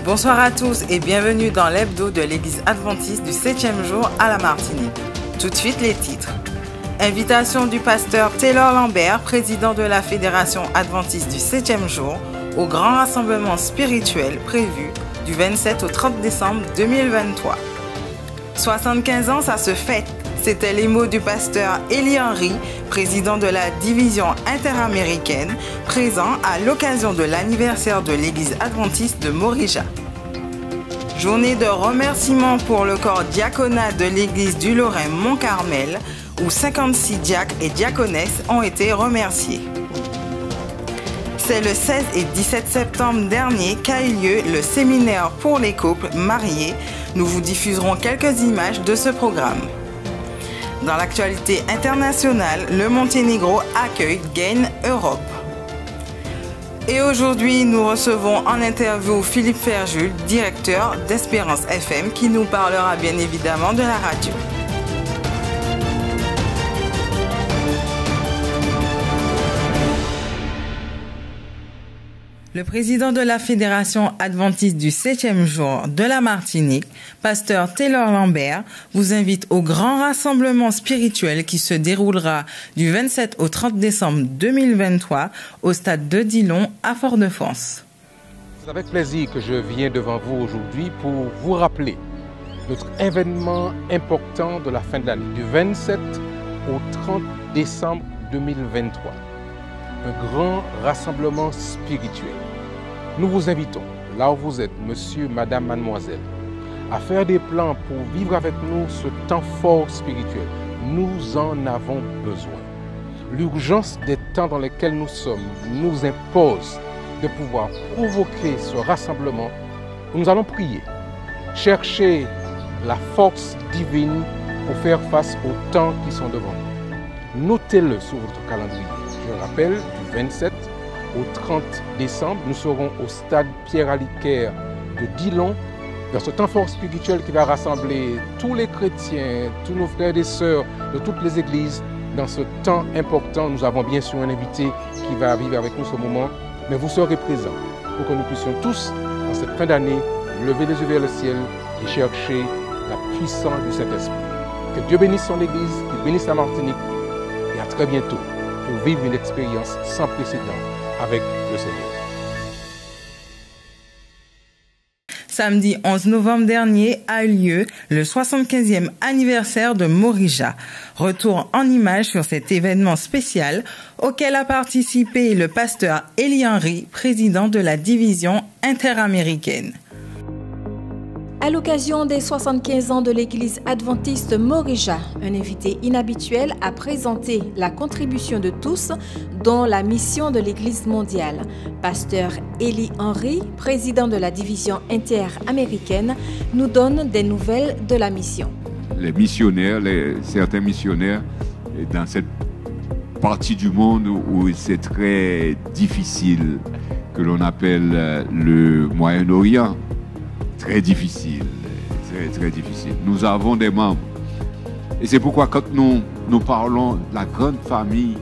Bonsoir à tous et bienvenue dans l'hebdo de l'église adventiste du 7e jour à la Martinique. Tout de suite les titres. Invitation du pasteur Taylor Lambert, président de la Fédération adventiste du 7e jour, au grand rassemblement spirituel prévu du 27 au 30 décembre 2023. 75 ans, ça se fête. C'était les mots du pasteur Eli Henry, président de la division interaméricaine, présent à l'occasion de l'anniversaire de l'église adventiste de Morija. Journée de remerciement pour le corps diaconat de l'église du Lorrain Mont-Carmel, où 56 diacres et diaconesses ont été remerciés. C'est le 16 et 17 septembre dernier qu'a eu lieu le séminaire pour les couples mariés. Nous vous diffuserons quelques images de ce programme. Dans l'actualité internationale, le Monténégro accueille Gain Europe. Et aujourd'hui, nous recevons en interview Philippe Ferjul, directeur d'Espérance FM, qui nous parlera bien évidemment de la radio. Le président de la Fédération adventiste du 7e jour de la Martinique, pasteur Taylor Lambert, vous invite au grand rassemblement spirituel qui se déroulera du 27 au 30 décembre 2023 au stade de Dillon à Fort-de-France. C'est avec plaisir que je viens devant vous aujourd'hui pour vous rappeler notre événement important de la fin de l'année, du 27 au 30 décembre 2023. Un grand rassemblement spirituel. Nous vous invitons, là où vous êtes, monsieur, madame, mademoiselle, à faire des plans pour vivre avec nous ce temps fort spirituel. Nous en avons besoin. L'urgence des temps dans lesquels nous sommes nous impose de pouvoir provoquer ce rassemblement. Nous allons prier, chercher la force divine pour faire face aux temps qui sont devant nous. Notez-le sur votre calendrier. Je rappelle, du 27 au 30 décembre, nous serons au stade Pierre-Aliquer de Dillon, dans ce temps fort spirituel qui va rassembler tous les chrétiens, tous nos frères et sœurs de toutes les églises. Dans ce temps important, nous avons bien sûr un invité qui va vivre avec nous ce moment, mais vous serez présents pour que nous puissions tous, en cette fin d'année, lever les yeux vers le ciel et chercher la puissance du Saint-Esprit. Que Dieu bénisse son Église, qu'il bénisse la Martinique, et à très bientôt pour vivre une expérience sans précédent avec le Seigneur. Samedi 11 novembre dernier a eu lieu le 75e anniversaire de Morija. Retour en images sur cet événement spécial auquel a participé le pasteur Eli Henry, président de la division interaméricaine. À l'occasion des 75 ans de l'église adventiste Morija, un invité inhabituel a présenté la contribution de tous, dont la mission de l'église mondiale. Pasteur Eli Henry, président de la division interaméricaine, nous donne des nouvelles de la mission. Les missionnaires, certains missionnaires, dans cette partie du monde où c'est très difficile, que l'on appelle le Moyen-Orient, très difficile, très difficile. Nous avons des membres. Et c'est pourquoi quand nous parlons de la grande famille,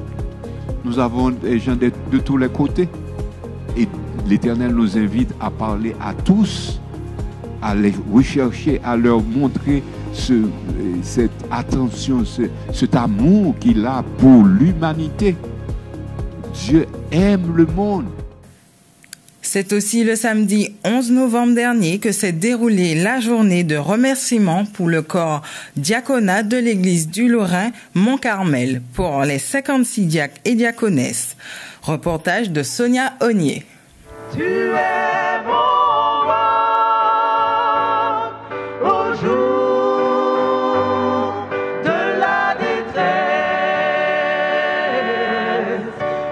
nous avons des gens de tous les côtés. Et l'Éternel nous invite à parler à tous, à les rechercher, à leur montrer cette attention, cet amour qu'il a pour l'humanité. Dieu aime le monde. C'est aussi le samedi 11 novembre dernier que s'est déroulée la journée de remerciement pour le corps diaconat de l'église du Lorrain Mont-Carmel pour les 56 diacres et diaconesses. Reportage de Sonia Ognier. Tu es mon roi au jour de la détresse,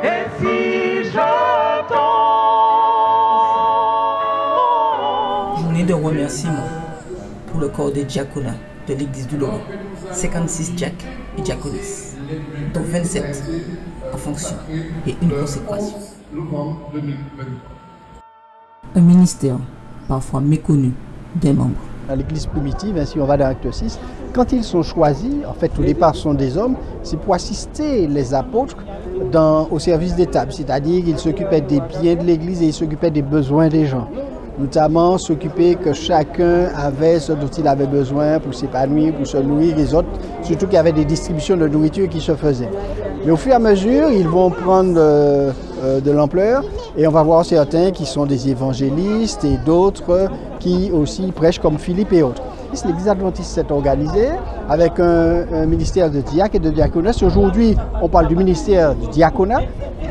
et si je tombe. Journée de remerciement pour le corps des diaconats de l'église du Lorrain. 56 diacres et diaconesses, dont 27 en fonction et une consécration. Un ministère parfois méconnu des membres. À l'église primitive, si on va dans l'acte 6, quand ils sont choisis, en fait au départ ce sont des hommes, c'est pour assister les apôtres au service des tables, c'est-à-dire qu'ils s'occupaient des biens de l'église et ils s'occupaient des besoins des gens. notamment s'occuper que chacun avait ce dont il avait besoin pour s'épanouir, pour se nourrir les autres, surtout qu'il y avait des distributions de nourriture qui se faisaient. Mais au fur et à mesure, ils vont prendre de l'ampleur et on va voir certains qui sont des évangélistes et d'autres qui aussi prêchent comme Philippe et autres. L'Église adventiste s'est organisée avec un ministère de diacre et de diaconesse. Aujourd'hui, on parle du ministère du diaconat,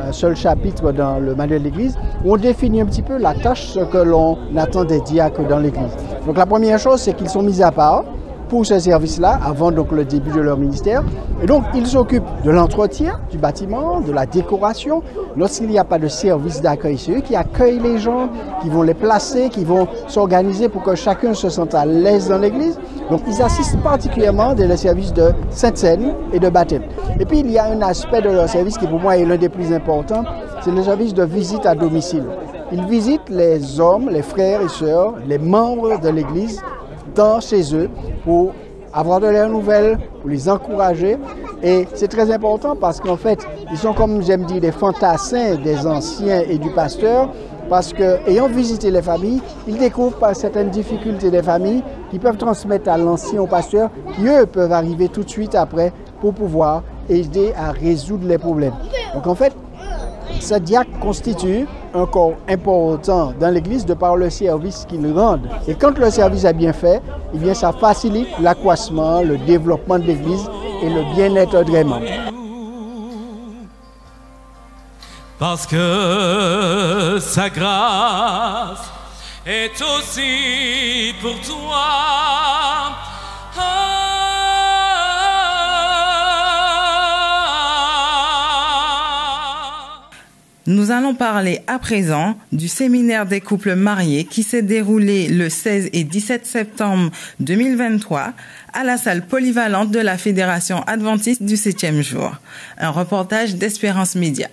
un seul chapitre dans le manuel de l'Église, où on définit un petit peu la tâche, ce que l'on attend des diacres dans l'Église. Donc la première chose, c'est qu'ils sont mis à part pour ce service-là, avant donc le début de leur ministère. Et donc, ils s'occupent de l'entretien du bâtiment, de la décoration. Lorsqu'il n'y a pas de service d'accueil, c'est eux qui accueillent les gens, qui vont les placer, qui vont s'organiser pour que chacun se sente à l'aise dans l'église. Donc, ils assistent particulièrement dans les services de Sainte-Seine et de baptême. Et puis, il y a un aspect de leur service qui, pour moi, est l'un des plus importants, c'est le service de visite à domicile. Ils visitent les hommes, les frères et sœurs, les membres de l'église, chez eux pour avoir de leurs nouvelles, pour les encourager. Et c'est très important parce qu'en fait, ils sont comme j'aime dire des fantassins des anciens et du pasteur parce qu'ayant visité les familles, ils découvrent par certaines difficultés des familles qui peuvent transmettre à l'ancien au pasteur qui eux peuvent arriver tout de suite après pour pouvoir aider à résoudre les problèmes. Donc en fait, ce diacre constitue un corps important dans l'Église de par le service qu'il rend. Et quand le service est bien fait, eh bien, ça facilite l'accroissement, le développement de l'Église et le bien-être des membres. Parce que sa grâce est aussi pour toi. Nous allons parler à présent du séminaire des couples mariés qui s'est déroulé le 16 et 17 septembre 2023 à la salle polyvalente de la Fédération adventiste du 7e jour. Un reportage d'Espérance Média.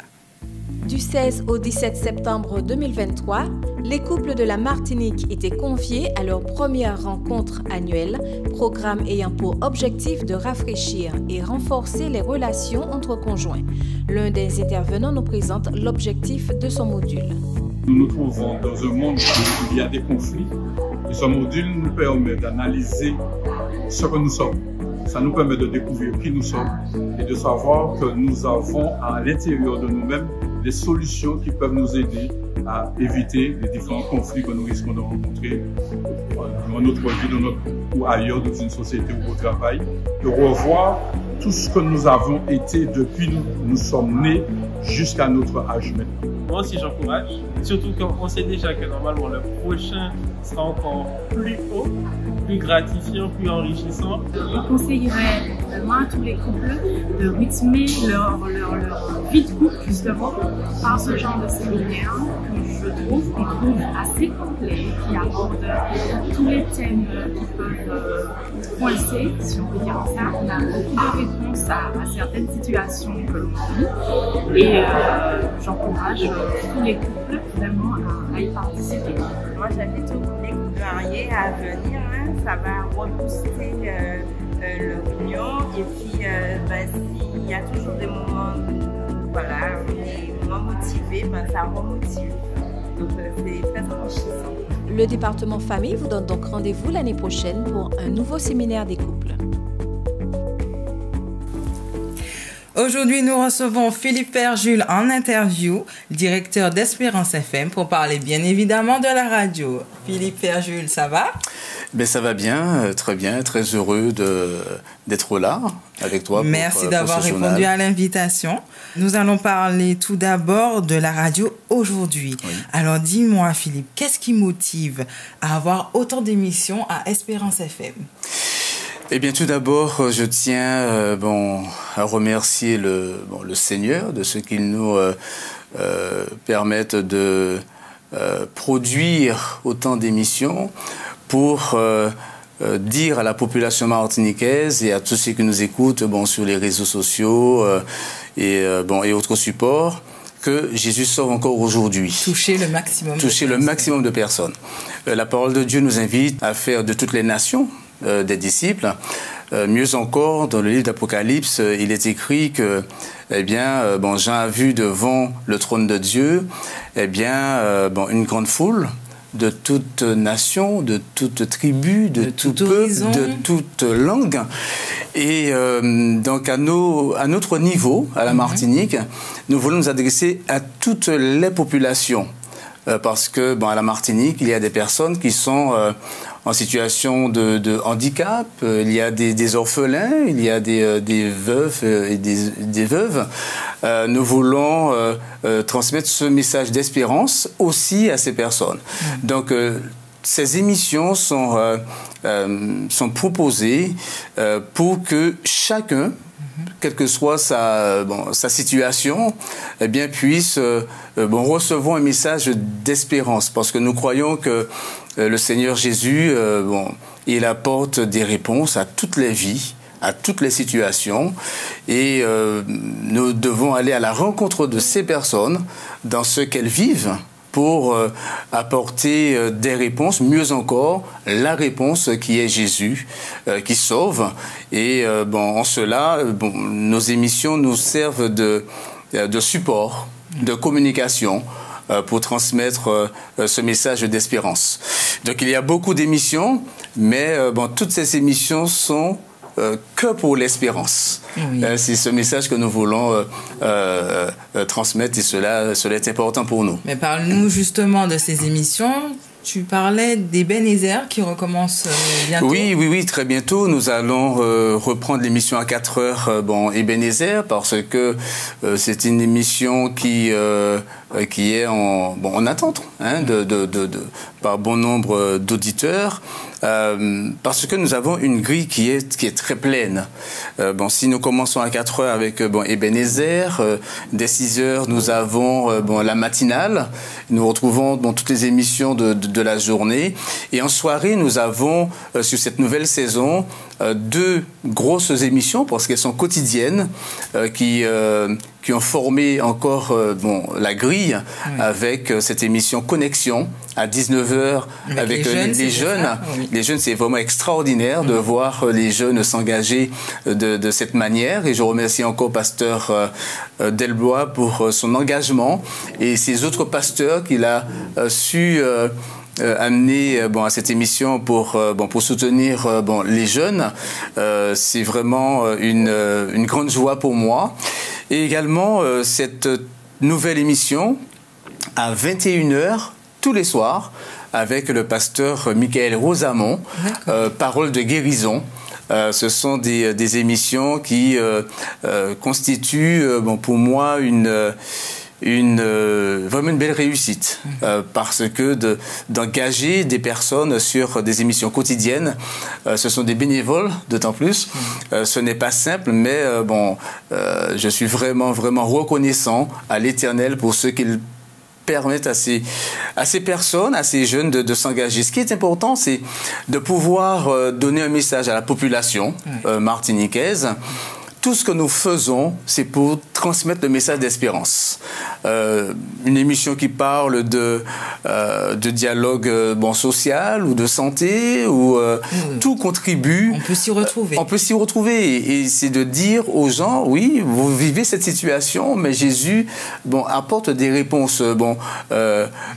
Du 16 au 17 septembre 2023, les couples de la Martinique étaient conviés à leur première rencontre annuelle, programme ayant pour objectif de rafraîchir et renforcer les relations entre conjoints. L'un des intervenants nous présente l'objectif de son module. Nous nous trouvons dans un monde où il y a des conflits et ce module nous permet d'analyser ce que nous sommes. Ça nous permet de découvrir qui nous sommes et de savoir que nous avons à l'intérieur de nous-mêmes des solutions qui peuvent nous aider à éviter les différents conflits que nous risquons de rencontrer dans notre vie, ou ailleurs, dans une société ou au travail, de revoir tout ce que nous avons été depuis nous sommes nés jusqu'à notre âge maintenant. Moi aussi j'encourage, surtout qu'on sait déjà que normalement le prochain sera encore plus haut, plus gratifiant, plus enrichissant. Je conseillerais vraiment à tous les couples de rythmer leur vie de couple justement par ce genre de séminaire que je trouve assez complet, qui aborde tous les thèmes qui peuvent coincer, si on peut dire ça. On a beaucoup de réponses à certaines situations que l'on vit et j'encourage tous les couples vraiment à y participer. Moi j'invite tous les couples mariés à venir, hein. Ça va rebooster l'union et puis s'il y a toujours des moments, voilà, des moments motivés, ça remotive. Donc c'est très enrichissant. Le département famille vous donne donc rendez-vous l'année prochaine pour un nouveau séminaire des couples. Aujourd'hui, nous recevons Philippe Père-Jules en interview, directeur d'Espérance FM, pour parler bien évidemment de la radio. Philippe Père-Jules, ça va? Ben, ça va bien, très heureux d'être là avec toi. Merci d'avoir répondu à l'invitation. Nous allons parler tout d'abord de la radio aujourd'hui. Oui. Alors dis-moi Philippe, qu'est-ce qui motive à avoir autant d'émissions à Espérance FM? Eh bien, tout d'abord, je tiens à remercier le Seigneur de ce qu'il nous permette de produire autant d'émissions pour dire à la population martiniquaise et à tous ceux qui nous écoutent sur les réseaux sociaux et autres supports que Jésus sauve encore aujourd'hui. Toucher le maximum de personnes. La parole de Dieu nous invite à faire de toutes les nations des disciples. Mieux encore, dans le livre d'Apocalypse, il est écrit que Jean a vu devant le trône de Dieu une grande foule de toute nation, de toute tribu, de tout peuple, de toute langue. Et donc à notre niveau, à la Martinique, nous voulons nous adresser à toutes les populations. Parce que à la Martinique, il y a des personnes qui sont en situation de handicap, il y a des orphelins, il y a des veufs et des veuves. Nous voulons transmettre ce message d'espérance aussi à ces personnes. Donc, ces émissions sont proposées pour que chacun, quelle que soit sa situation, eh bien, puisse recevoir un message d'espérance. Parce que nous croyons que le Seigneur Jésus, il apporte des réponses à toutes les vies, à toutes les situations. Et nous devons aller à la rencontre de ces personnes dans ce qu'elles vivent, pour apporter des réponses, mieux encore, la réponse qui est Jésus, qui sauve. Et en cela, nos émissions nous servent de support, de communication, pour transmettre ce message d'espérance. Donc il y a beaucoup d'émissions, mais toutes ces émissions sont que pour l'espérance. Oui. C'est ce message que nous voulons transmettre et cela est important pour nous. Mais parle-nous justement de ces émissions. Tu parlais d'Ebenezer qui recommence bientôt. Oui, très bientôt. Nous allons reprendre l'émission à 4 heures, Ebenezer, parce que c'est une émission qui est en attente par bon nombre d'auditeurs. Parce que nous avons une grille qui est très pleine. Si nous commençons à 4 heures avec Ebenezer, dès 6 heures, nous avons la matinale. Nous retrouvons toutes les émissions de la journée. Et en soirée, nous avons, sur cette nouvelle saison, 2 grosses émissions, parce qu'elles sont quotidiennes, qui ont formé encore la grille avec cette émission Connexion à 19h avec les jeunes. Oui. Les jeunes, c'est vraiment extraordinaire de voir les jeunes s'engager de cette manière. Et je remercie encore Pasteur Delbois pour son engagement et ses autres pasteurs qu'il a su amener à cette émission pour soutenir les jeunes. C'est vraiment une grande joie pour moi. Et également cette nouvelle émission à 21h tous les soirs avec le pasteur Michael Rosamond, Parole de guérison. Ce sont des émissions qui constituent pour moi vraiment une belle réussite, parce que d'engager des personnes sur des émissions quotidiennes, ce sont des bénévoles d'autant plus, ce n'est pas simple, mais je suis vraiment reconnaissant à l'Éternel pour ce qu'il permettent à ces personnes, à ces jeunes de s'engager. Ce qui est important, c'est de pouvoir donner un message à la population martiniquaise. Tout ce que nous faisons, c'est pour transmettre le message d'espérance. Une émission qui parle de dialogue social ou de santé, ou tout contribue. On peut s'y retrouver. On peut s'y retrouver. Et c'est de dire aux gens, oui, vous vivez cette situation, mais Jésus apporte des réponses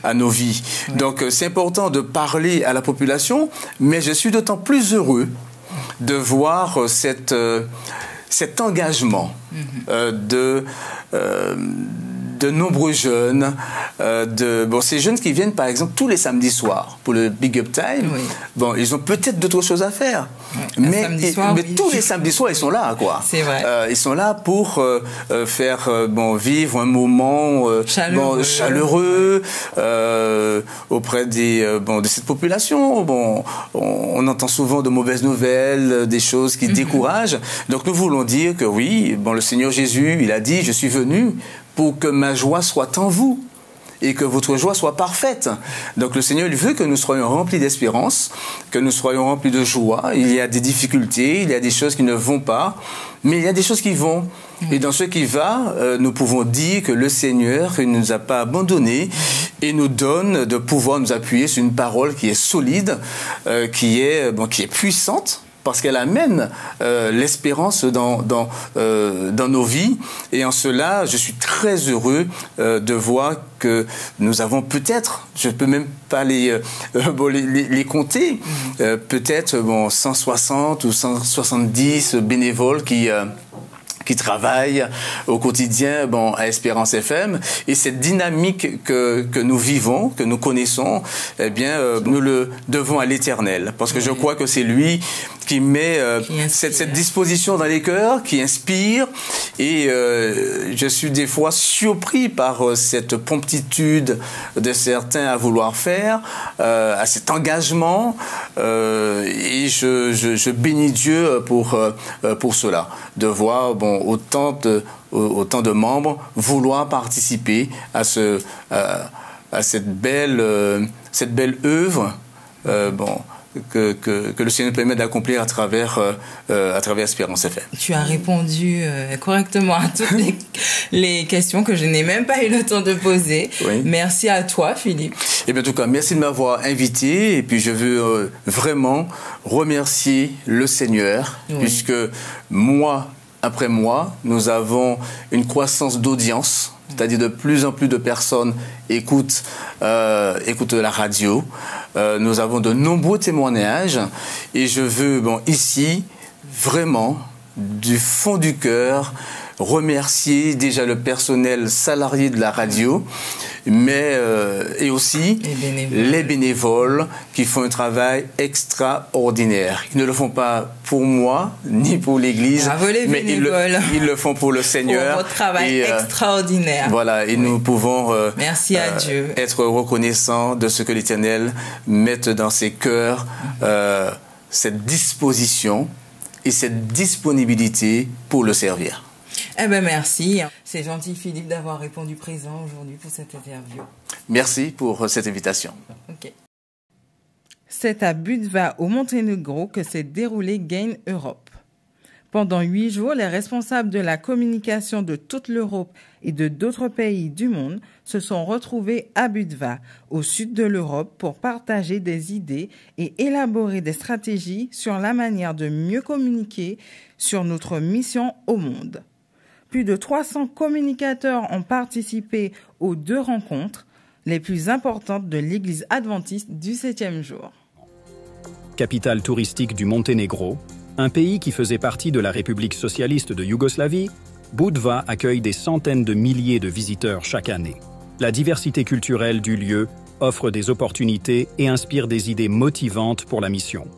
à nos vies. Oui. Donc c'est important de parler à la population, mais je suis d'autant plus heureux de voir cet engagement de nombreux jeunes, ces jeunes qui viennent par exemple tous les samedis soirs pour le Big Up Time. Oui. Ils ont peut-être d'autres choses à faire, mais tous les samedis soirs ils sont là, quoi. C'est vrai. Ils sont là pour faire vivre un moment chaleureux auprès de cette population. On entend souvent de mauvaises nouvelles, des choses qui découragent. Donc nous voulons dire que oui, le Seigneur Jésus, il a dit, je suis venu pour que ma joie soit en vous et que votre joie soit parfaite. Donc le Seigneur, il veut que nous soyons remplis d'espérance, que nous soyons remplis de joie. Il y a des difficultés, il y a des choses qui ne vont pas, mais il y a des choses qui vont. Et dans ce qui va, nous pouvons dire que le Seigneur ne nous a pas abandonnés et nous donne de pouvoir nous appuyer sur une parole qui est solide, qui est puissante, parce qu'elle amène l'espérance dans nos vies. Et en cela, je suis très heureux de voir que nous avons peut-être, je ne peux même pas les compter, peut-être 160 ou 170 bénévoles qui travaillent au quotidien à Espérance FM. Et cette dynamique que nous vivons, que nous connaissons, eh bien, nous le devons à l'Éternel. Parce que je crois que c'est lui qui met cette disposition dans les cœurs, qui inspire. Et je suis des fois surpris par cette promptitude de certains à vouloir faire, à cet engagement. Et je bénis Dieu pour cela, de voir autant de membres vouloir participer à cette belle œuvre que le Seigneur permet d'accomplir à travers Espérance FM. Tu as répondu correctement à toutes les questions que je n'ai même pas eu le temps de poser. Oui. Merci à toi, Philippe. Et bien, en tout cas, merci de m'avoir invité. Et puis, je veux vraiment remercier le Seigneur, puisque mois après mois, nous avons une croissance d'audience. C'est-à-dire de plus en plus de personnes écoutent la radio. Nous avons de nombreux témoignages et je veux ici vraiment du fond du cœur remercier déjà le personnel salarié de la radio, mais et aussi les bénévoles qui font un travail extraordinaire. Ils ne le font pas pour moi ni pour l'Église, mais ils le font pour le Seigneur. Pour votre travail extraordinaire. Voilà, et nous pouvons merci à Dieu. Être reconnaissants de ce que l'Éternel met dans ses cœurs, cette disposition et cette disponibilité pour le servir. Eh bien, merci. C'est gentil, Philippe, d'avoir répondu présent aujourd'hui pour cette interview. Merci pour cette invitation. Okay. C'est à Budva, au Monténégro, que s'est déroulé Gain Europe. Pendant 8 jours, les responsables de la communication de toute l'Europe et de d'autres pays du monde se sont retrouvés à Budva, au sud de l'Europe, pour partager des idées et élaborer des stratégies sur la manière de mieux communiquer sur notre mission au monde. Plus de 300 communicateurs ont participé aux 2 rencontres les plus importantes de l'Église adventiste du 7e jour. Capitale touristique du Monténégro, un pays qui faisait partie de la République socialiste de Yougoslavie, Budva accueille des centaines de milliers de visiteurs chaque année. La diversité culturelle du lieu offre des opportunités et inspire des idées motivantes pour la mission.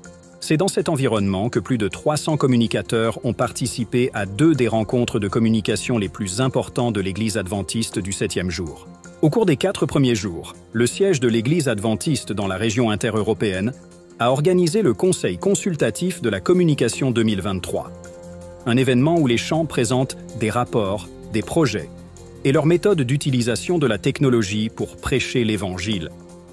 C'est dans cet environnement que plus de 300 communicateurs ont participé à 2 des rencontres de communication les plus importants de l'Église adventiste du 7e jour. Au cours des 4 premiers jours, le siège de l'Église adventiste dans la région intereuropéenne a organisé le Conseil consultatif de la communication 2023. Un événement où les chambres présentent des rapports, des projets et leurs méthodes d'utilisation de la technologie pour prêcher l'Évangile.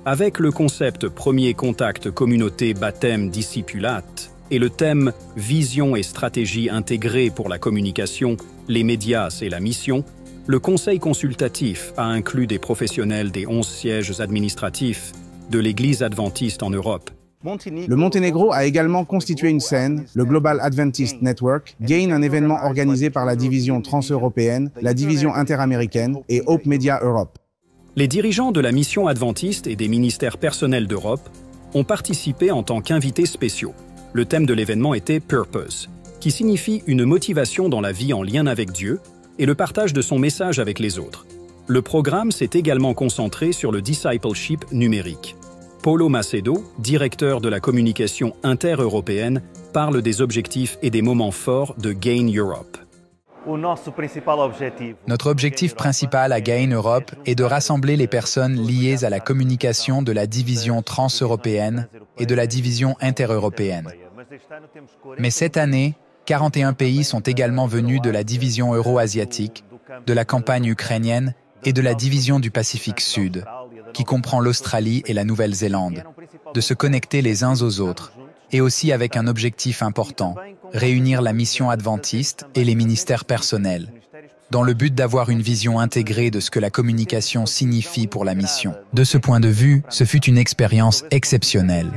Avec le concept Premier contact communauté baptême discipulat et le thème Vision et stratégie intégrée pour la communication, les médias et la mission, le Conseil consultatif a inclus des professionnels des 11 sièges administratifs de l'Église adventiste en Europe. Le Monténégro a également constitué une scène, le Global Adventist Network, Gain, un événement organisé par la division transeuropéenne, la division interaméricaine et Hope Media Europe. Les dirigeants de la mission adventiste et des ministères personnels d'Europe ont participé en tant qu'invités spéciaux. Le thème de l'événement était « Purpose », qui signifie une motivation dans la vie en lien avec Dieu et le partage de son message avec les autres. Le programme s'est également concentré sur le discipleship numérique. Paulo Macedo, directeur de la communication intereuropéenne, parle des objectifs et des moments forts de Gain Europe. Notre objectif principal à Gain Europe est de rassembler les personnes liées à la communication de la division transeuropéenne et de la division intereuropéenne. Mais cette année, 41 pays sont également venus de la division euro-asiatique, de la campagne ukrainienne et de la division du Pacifique Sud, qui comprend l'Australie et la Nouvelle-Zélande, de se connecter les uns aux autres, et aussi avec un objectif important, réunir la mission adventiste et les ministères personnels, dans le but d'avoir une vision intégrée de ce que la communication signifie pour la mission. De ce point de vue, ce fut une expérience exceptionnelle.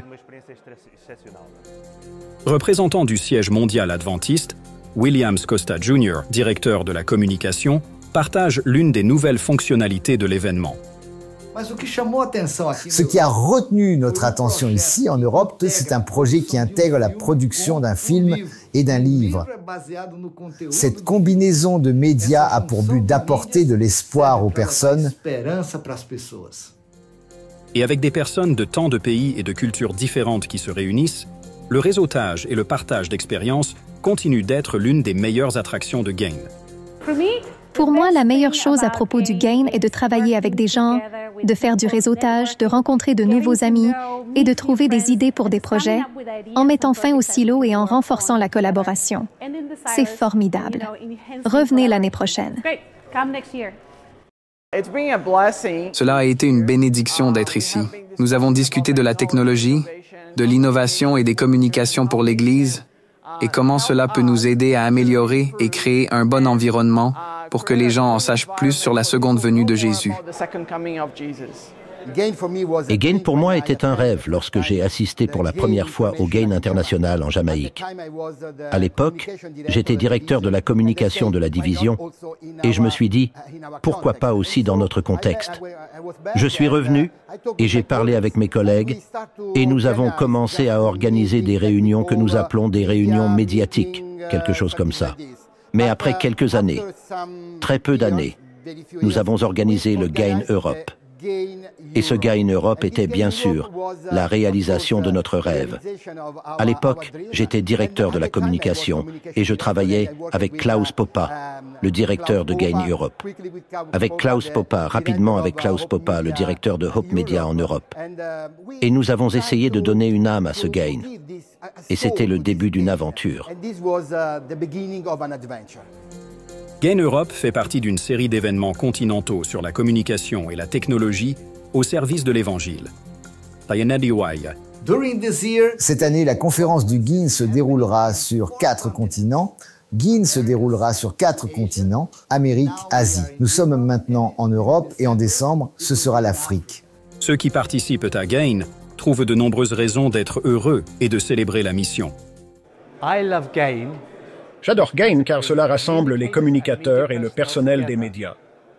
Représentant du siège mondial adventiste, Williams Costa Jr., directeur de la communication, partage l'une des nouvelles fonctionnalités de l'événement. Ce qui a retenu notre attention ici en Europe, c'est un projet qui intègre la production d'un film et d'un livre. Cette combinaison de médias a pour but d'apporter de l'espoir aux personnes. Et avec des personnes de tant de pays et de cultures différentes qui se réunissent, le réseautage et le partage d'expériences continuent d'être l'une des meilleures attractions de Gain. Pour moi, la meilleure chose à propos du Gain est de travailler avec des gens, de faire du réseautage, de rencontrer de nouveaux amis et de trouver des idées pour des projets, en mettant fin aux silos et en renforçant la collaboration. C'est formidable. Revenez l'année prochaine. Cela a été une bénédiction d'être ici. Nous avons discuté de la technologie, de l'innovation et des communications pour l'Église, et comment cela peut nous aider à améliorer et créer un bon environnement pour que les gens en sachent plus sur la seconde venue de Jésus. Et Gain pour moi était un rêve lorsque j'ai assisté pour la première fois au Gain international en Jamaïque. À l'époque, j'étais directeur de la communication de la division et je me suis dit, pourquoi pas aussi dans notre contexte? Je suis revenu et j'ai parlé avec mes collègues et nous avons commencé à organiser des réunions que nous appelons des réunions médiatiques, quelque chose comme ça. Mais après quelques années, très peu d'années, nous avons organisé le Gain Europe. Et ce Gain Europe était bien sûr la réalisation de notre rêve. À l'époque, j'étais directeur de la communication et je travaillais avec Klaus Popa, le directeur de Gain Europe. Avec Klaus Popa, le directeur de Hope Media en Europe. Et nous avons essayé de donner une âme à ce Gain. Et c'était le début d'une aventure. Gain Europe fait partie d'une série d'événements continentaux sur la communication et la technologie au service de l'Évangile. Cette année, la conférence du Gain se déroulera sur 4 continents. Gain se déroulera sur 4 continents, Amérique, Asie. Nous sommes maintenant en Europe et en décembre, ce sera l'Afrique. Ceux qui participent à Gain trouvent de nombreuses raisons d'être heureux et de célébrer la mission. J'adore Gain car cela rassemble les communicateurs et le personnel des médias.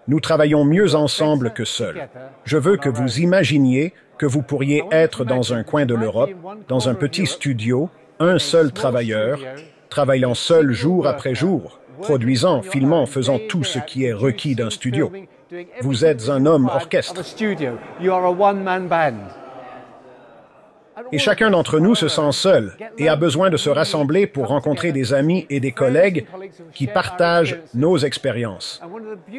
Nous travaillons mieux ensemble que seuls. Je veux que vous imaginiez que vous pourriez être dans un coin de l'Europe, dans un petit studio, un seul travailleur, travaillant seul jour après jour, produisant, filmant, faisant tout ce qui est requis d'un studio. Vous êtes un homme orchestre. Et chacun d'entre nous se sent seul et a besoin de se rassembler pour rencontrer des amis et des collègues qui partagent nos expériences.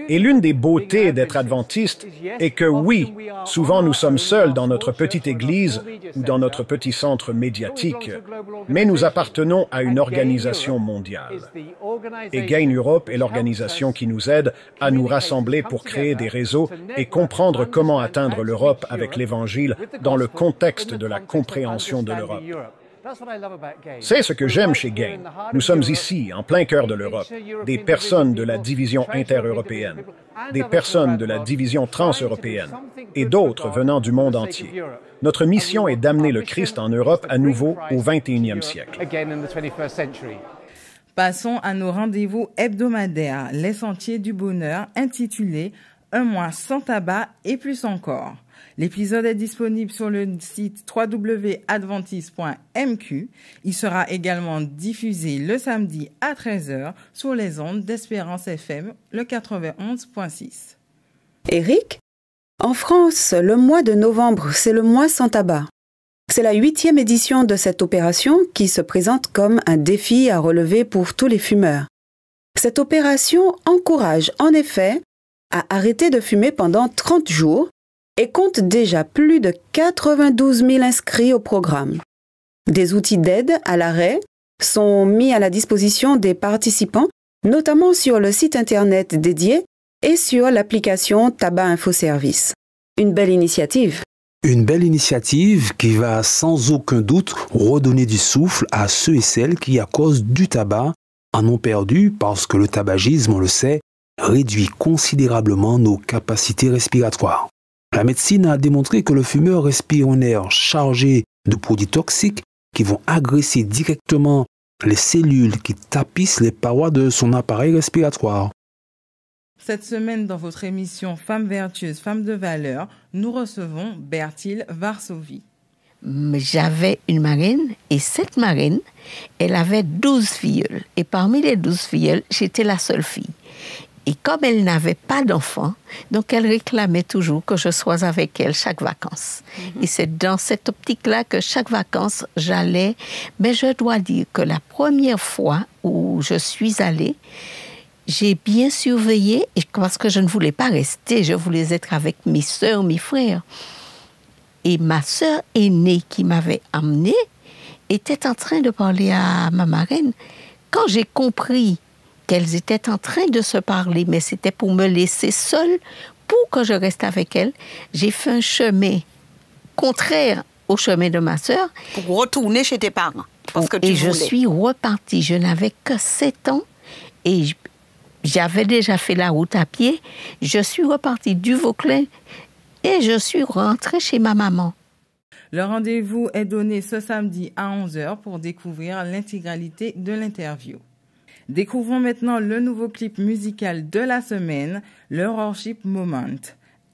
Et l'une des beautés d'être adventiste est que oui, souvent nous sommes seuls dans notre petite église ou dans notre petit centre médiatique, mais nous appartenons à une organisation mondiale. Et Gain Europe est l'organisation qui nous aide à nous rassembler pour créer des réseaux et comprendre comment atteindre l'Europe avec l'Évangile dans le contexte de la compréhension de l'Europe. C'est ce que j'aime chez Gain. Nous sommes ici, en plein cœur de l'Europe, des personnes de la division intereuropéenne, des personnes de la division transeuropéenne et d'autres venant du monde entier. Notre mission est d'amener le Christ en Europe à nouveau au XXIe siècle. Passons à nos rendez-vous hebdomadaires, les sentiers du bonheur, intitulés « Un mois sans tabac et plus encore ». L'épisode est disponible sur le site www.adventiste.mq. Il sera également diffusé le samedi à 13h sur les ondes d'Espérance FM, le 91.6. Eric, en France, le mois de novembre, c'est le mois sans tabac. C'est la 8e édition de cette opération qui se présente comme un défi à relever pour tous les fumeurs. Cette opération encourage en effet à arrêter de fumer pendant 30 jours et compte déjà plus de 92 000 inscrits au programme. Des outils d'aide à l'arrêt sont mis à la disposition des participants, notamment sur le site internet dédié et sur l'application Tabac Info Service. Une belle initiative. Une belle initiative qui va sans aucun doute redonner du souffle à ceux et celles qui, à cause du tabac, en ont perdu parce que le tabagisme, on le sait, réduit considérablement nos capacités respiratoires. La médecine a démontré que le fumeur respire un air chargé de produits toxiques qui vont agresser directement les cellules qui tapissent les parois de son appareil respiratoire. Cette semaine, dans votre émission Femmes vertueuses, femmes de valeur, nous recevons Bertil Varsovie. J'avais une marraine et cette marraine, elle avait 12 filleuls. Et parmi les 12 filleuls, j'étais la seule fille. Et comme elle n'avait pas d'enfant, donc elle réclamait toujours que je sois avec elle chaque vacances. Et c'est dans cette optique-là que chaque vacances, j'allais. Mais je dois dire que la première fois où je suis allée, j'ai bien surveillé, parce que je ne voulais pas rester, je voulais être avec mes sœurs, mes frères. Et ma sœur aînée qui m'avait amenée était en train de parler à ma marraine. Quand j'ai compris qu'elles étaient en train de se parler, mais c'était pour me laisser seule, pour que je reste avec elles, j'ai fait un chemin contraire au chemin de ma sœur. Pour retourner chez tes parents, parce que tu et voulais. Je suis repartie. Je n'avais que 7 ans et j'avais déjà fait la route à pied. Je suis repartie du Vauclin et je suis rentrée chez ma maman. Le rendez-vous est donné ce samedi à 11h pour découvrir l'intégralité de l'interview. Découvrons maintenant le nouveau clip musical de la semaine, le Worship Moment,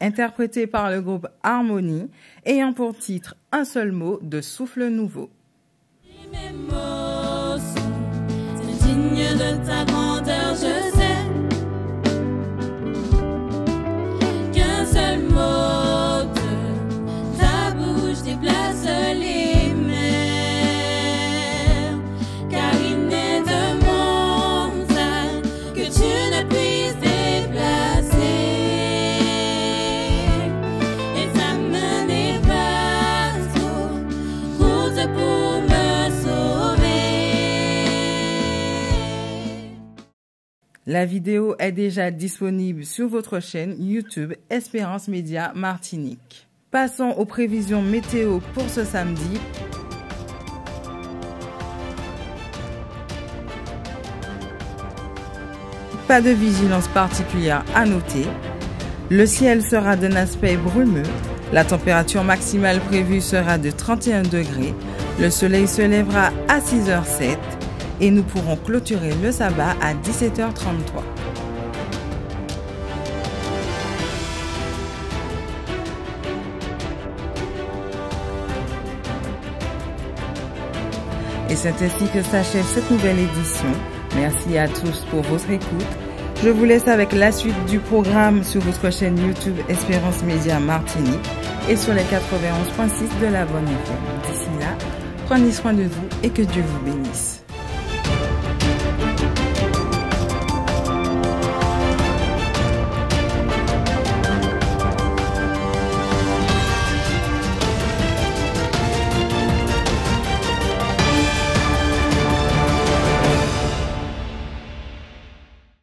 interprété par le groupe Harmony, ayant pour titre un seul mot de Souffle Nouveau. Mes mots sont dignes de ta grandeur, je sais qu'un seul mot de ta bouche déplace les mers, car il n'est de montagne que tu ne puisses déplacer, et ta main n'est pas trop courte pour me sauver. La vidéo est déjà disponible sur votre chaîne YouTube Espérance Média Martinique. Passons aux prévisions météo pour ce samedi. Pas de vigilance particulière à noter. Le ciel sera d'un aspect brumeux. La température maximale prévue sera de 31 degrés. Le soleil se lèvera à 6h07 et nous pourrons clôturer le sabbat à 17h33. Et c'est ainsi que s'achève cette nouvelle édition. Merci à tous pour votre écoute. Je vous laisse avec la suite du programme sur votre chaîne YouTube Espérance Média Martinique et sur les 91.6 de la Bonne FM. D'ici là, prenez soin de vous et que Dieu vous bénisse.